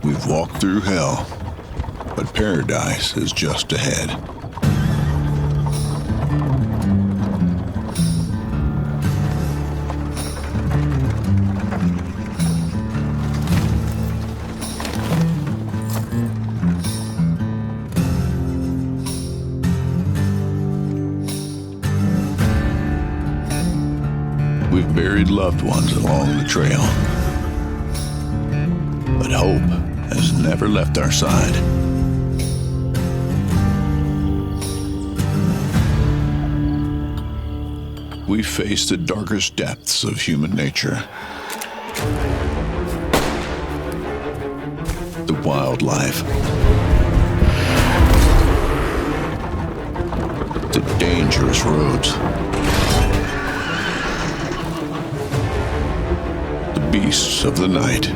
We've walked through hell, but paradise is just ahead. We've buried loved ones along the trail, but hope has never left our side. We faced the darkest depths of human nature. The wildlife. The dangerous roads. The beasts of the night.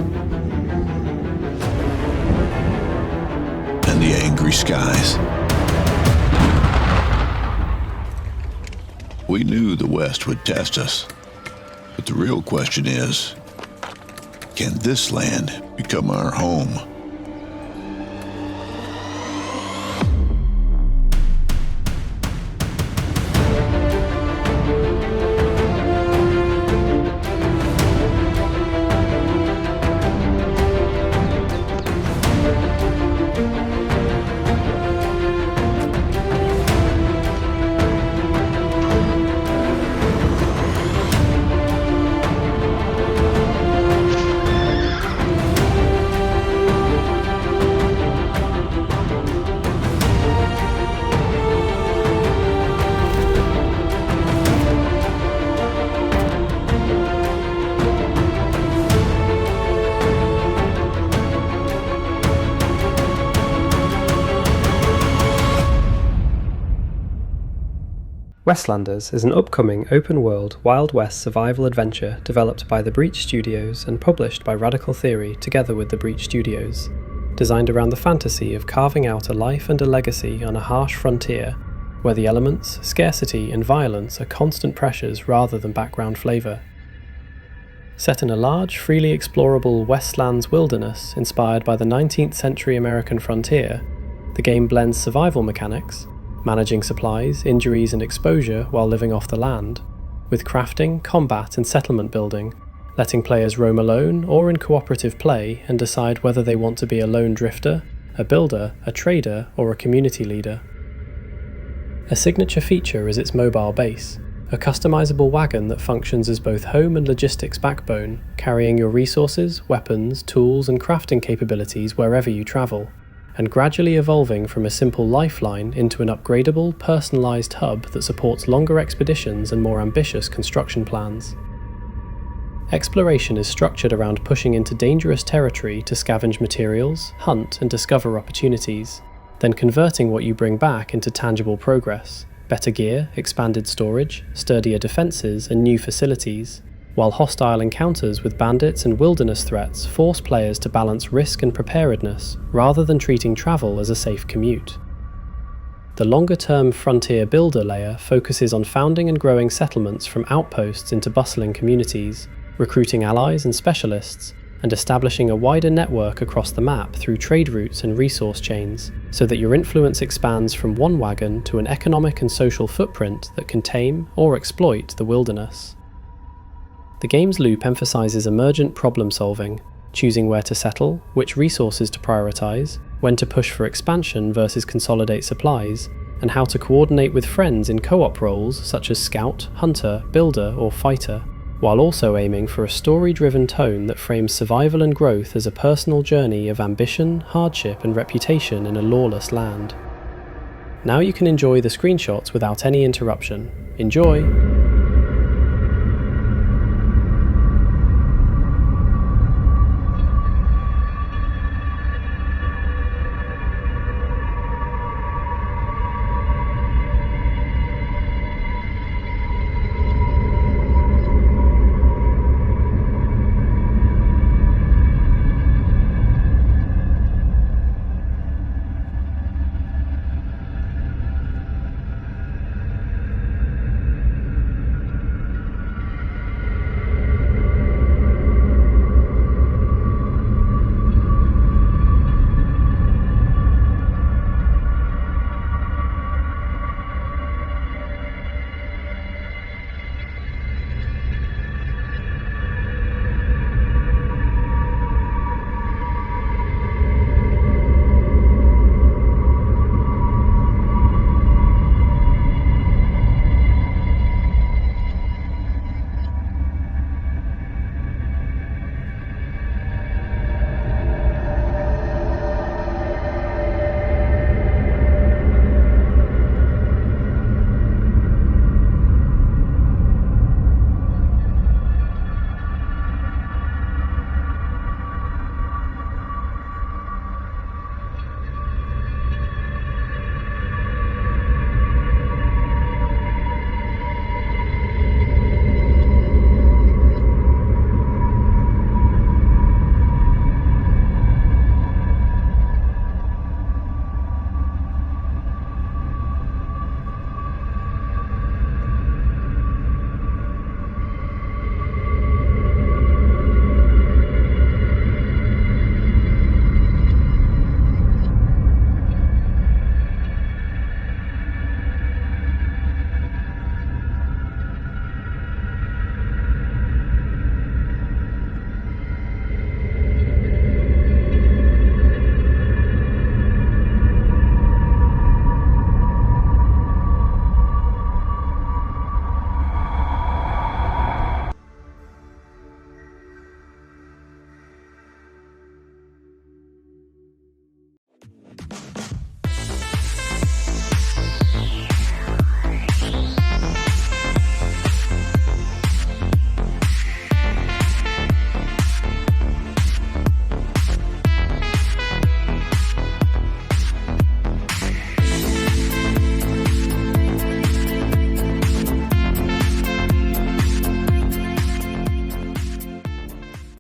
And the angry skies. We knew the West would test us, but the real question is, can this land become our home? Westlanders is an upcoming open-world Wild West survival adventure developed by the Breach Studios and published by Radical Theory together with the Breach Studios, designed around the fantasy of carving out a life and a legacy on a harsh frontier, where the elements, scarcity and violence are constant pressures rather than background flavour. Set in a large, freely explorable Westlands wilderness inspired by the 19th century American frontier, the game blends survival mechanics, managing supplies, injuries and exposure while living off the land, with crafting, combat and settlement building, letting players roam alone or in cooperative play and decide whether they want to be a lone drifter, a builder, a trader or a community leader. A signature feature is its mobile base, a customizable wagon that functions as both home and logistics backbone, carrying your resources, weapons, tools and crafting capabilities wherever you travel, and gradually evolving from a simple lifeline into an upgradable, personalised hub that supports longer expeditions and more ambitious construction plans. Exploration is structured around pushing into dangerous territory to scavenge materials, hunt and discover opportunities, then converting what you bring back into tangible progress, better gear, expanded storage, sturdier defences and new facilities, while hostile encounters with bandits and wilderness threats force players to balance risk and preparedness rather than treating travel as a safe commute. The longer-term Frontier Builder layer focuses on founding and growing settlements from outposts into bustling communities, recruiting allies and specialists, and establishing a wider network across the map through trade routes and resource chains, so that your influence expands from one wagon to an economic and social footprint that can tame or exploit the wilderness. The game's loop emphasises emergent problem solving, choosing where to settle, which resources to prioritise, when to push for expansion versus consolidate supplies, and how to coordinate with friends in co-op roles such as scout, hunter, builder or fighter, while also aiming for a story-driven tone that frames survival and growth as a personal journey of ambition, hardship and reputation in a lawless land. Now you can enjoy the screenshots without any interruption. Enjoy!